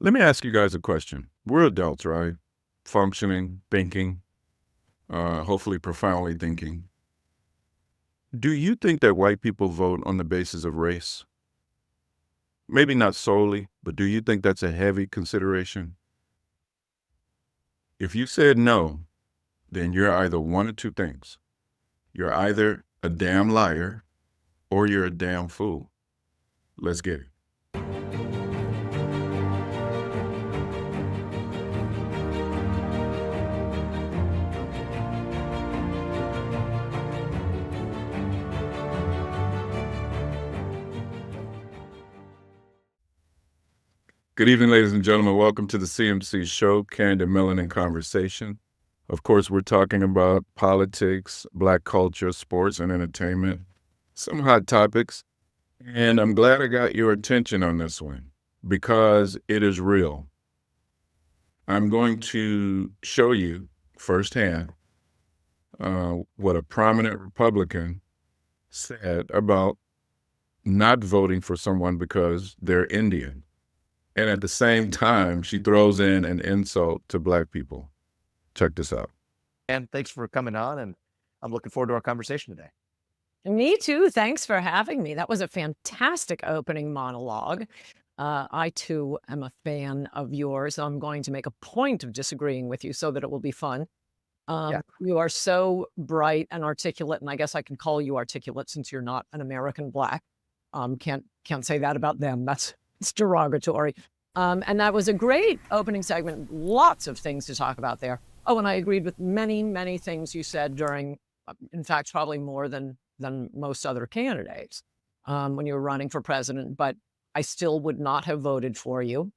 Let me ask you guys a question. We're adults, right? Functioning, thinking, hopefully profoundly thinking. Do you think that white people vote on the basis of race? Maybe not solely, but do you think that's a heavy consideration? If you said no, then you're either one of two things. You're either a damn liar or you're a damn fool. Let's get it. Good evening, ladies and gentlemen. Welcome to the CMC Show, Candid Melanin Conversation. Of course, we're talking about politics, Black culture, sports, and entertainment, some hot topics. And I'm glad I got your attention on this one because it is real. I'm going to show you firsthand what a prominent Republican said about not voting for someone because they're Indian. And at the same time, she throws in an insult to Black people. Check this out. And thanks for coming on, and I'm looking forward to our conversation today. Me too. Thanks for having me. That was a fantastic opening monologue. I too am a fan of yours. I'm going to make a point of disagreeing with you so that it will be fun. You are so bright and articulate, and I guess I can call you articulate since you're not an American Black. Can't say that about them. It's derogatory. And that was a great opening segment. Lots of things to talk about there. Oh, and I agreed with many, many things you said during, in fact, probably more than most other candidates when you were running for president. But I still would not have voted for you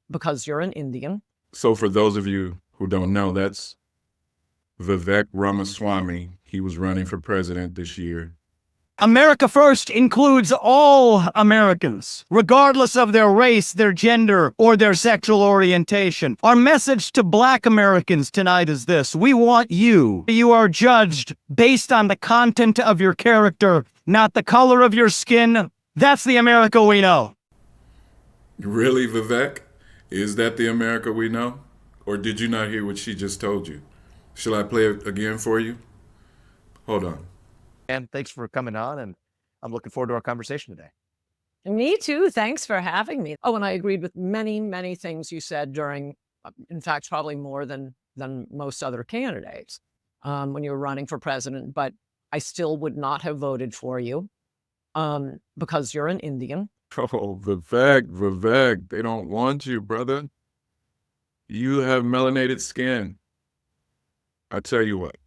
because you're an Indian. So for those of you who don't know, that's Vivek Ramaswamy. He was running for president this year. America First includes all Americans, regardless of their race, their gender, or their sexual orientation. Our message to Black Americans tonight is this: we want you. You are judged based on the content of your character, not the color of your skin. That's the America we know. Really, Vivek? Is that the America we know? Or did you not hear what she just told you? Shall I play it again for you? Hold on. And thanks for coming on, and I'm looking forward to our conversation today. Me too. Thanks for having me. Oh, and I agreed with many, many things you said during, in fact, probably more than most other candidates when you were running for president. But I still would not have voted for you because you're an Indian. Oh, Vivek, they don't want you, brother. You have melanated skin. I tell you what,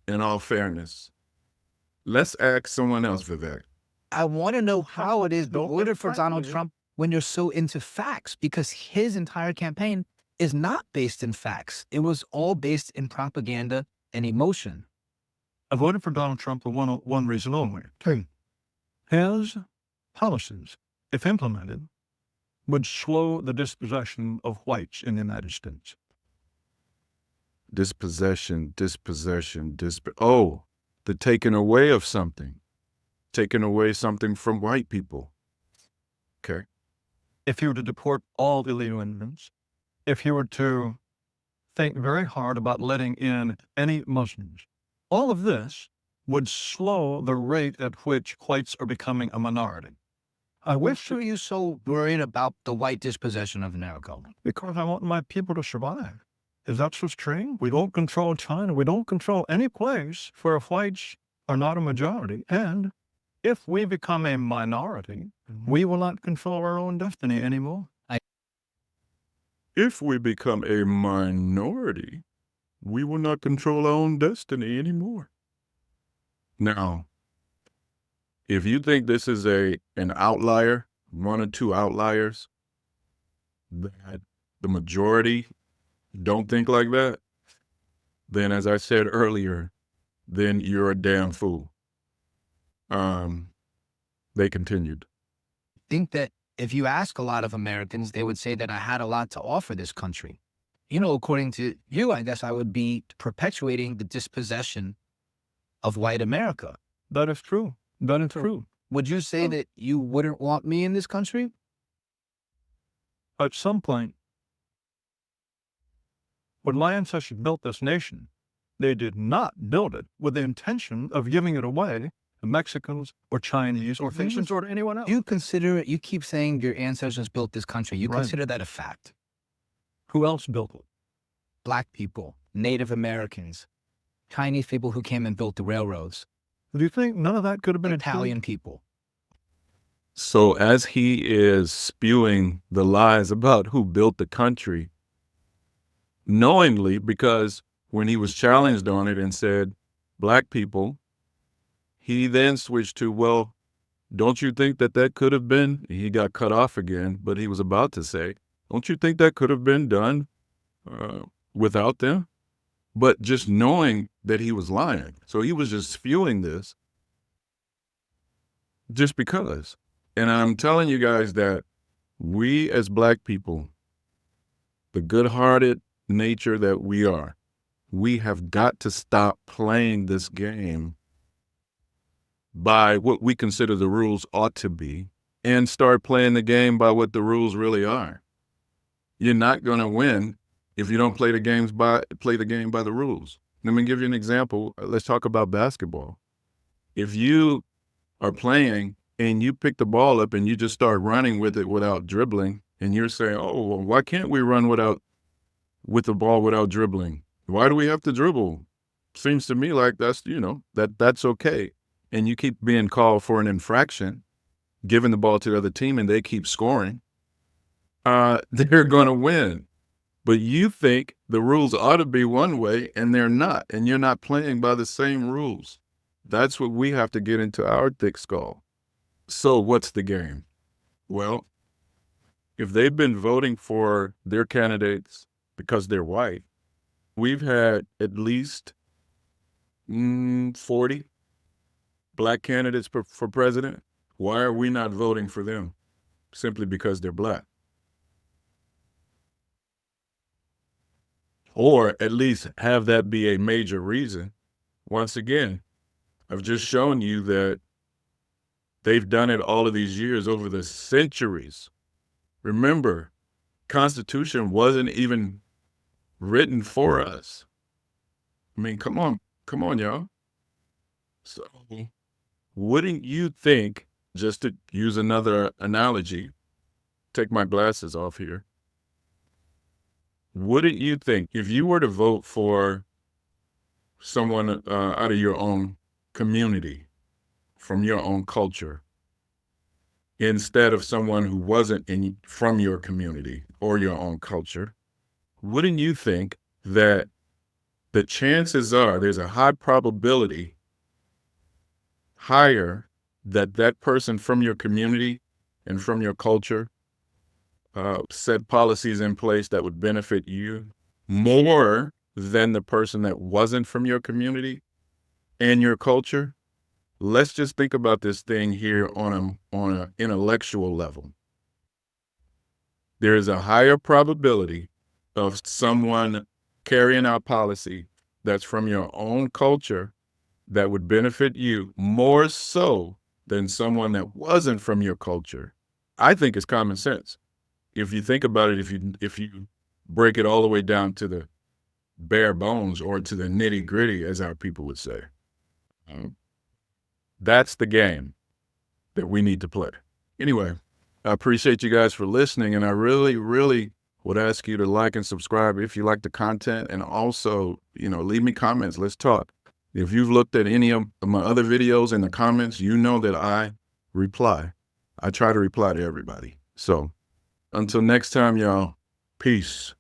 in all fairness, let's ask someone else, Vivek. I want to know how it is you voted for Donald Trump when you're so into facts, because his entire campaign is not based in facts. It was all based in propaganda and emotion. I voted for Donald Trump for one reason only. His policies, if implemented, would slow the dispossession of whites in the United States. Dispossession, oh, the taking away of something. Taking away something from white people. Okay. If he were to deport all illegal immigrants, if he were to think very hard about letting in any Muslims, all of this would slow the rate at which whites are becoming a minority. Why are you so worried about the white dispossession of America? Because I want my people to survive. If that's what's true, we don't control China. We don't control any place where whites are not a majority. And if we become a minority, we will not control our own destiny anymore. If we become a minority, we will not control our own destiny anymore. Now, if you think this is an outlier, one or two outliers, that the majority don't think like that, then as I said earlier, then you're a damn fool. They continued. I think that if you ask a lot of Americans, they would say that I had a lot to offer this country. You know, according to you, I guess I would be perpetuating the dispossession of white America. That is true. That is true. Would you say that you wouldn't want me in this country? at some point, when my ancestors built this nation, they did not build it with the intention of giving it away to Mexicans or Chinese or Haitians or to anyone else. You consider it, you keep saying your ancestors built this country. You Right. consider that a fact. Who else built it? Black people, Native Americans, Chinese people who came and built the railroads, Do you think none of that could have been Italian people. So as he is spewing the lies about who built the country, knowingly, because when he was challenged on it and said, Black people, he then switched to, well, don't you think that that could have been, he got cut off again, but he was about to say, don't you think that could have been done without them? But just knowing that he was lying. So he was just spewing this just because. And I'm telling you guys that we as Black people, the good-hearted nature that we are, we have got to stop playing this game by what we consider the rules ought to be and start playing the game by what the rules really are. You're not going to win if you don't play the game by the rules. Let me give you an example. Let's talk about basketball. If you are playing and you pick the ball up and you just start running with it without dribbling, and you're saying, oh, well, why can't we run with the ball without dribbling? Why do we have to dribble? Seems to me like that's okay. And you keep being called for an infraction, giving the ball to the other team, and they keep scoring, they're going to win. But you think the rules ought to be one way, and they're not, and you're not playing by the same rules. That's what we have to get into our thick skull. So what's the game? Well, if they've been voting for their candidates because they're white, we've had at least 40 Black candidates for president. Why are we not voting for them? Simply because they're Black. Or at least have that be a major reason. Once again, I've just shown you that they've done it all of these years over the centuries. Remember, Constitution wasn't even written for us. I mean, come on, y'all. So wouldn't you think, just to use another analogy, take my glasses off here, wouldn't you think if you were to vote for someone out of your own community, from your own culture, instead of someone who wasn't from your community or your own culture, wouldn't you think that the chances are there's a high probability, higher, that that person from your community and from your culture set policies in place that would benefit you more than the person that wasn't from your community and your culture? Let's just think about this thing here on an intellectual level. There is a higher probability of someone carrying out policy that's from your own culture that would benefit you more so than someone that wasn't from your culture. I think it's common sense. If you think about it, if you break it all the way down to the bare bones or to the nitty gritty, as our people would say. That's the game that we need to play. Anyway, I appreciate you guys for listening, and I really, really would ask you to like and subscribe if you like the content, and also, leave me comments. Let's talk. If you've looked at any of my other videos in the comments, you know that I reply. I try to reply to everybody. So until next time, y'all, peace.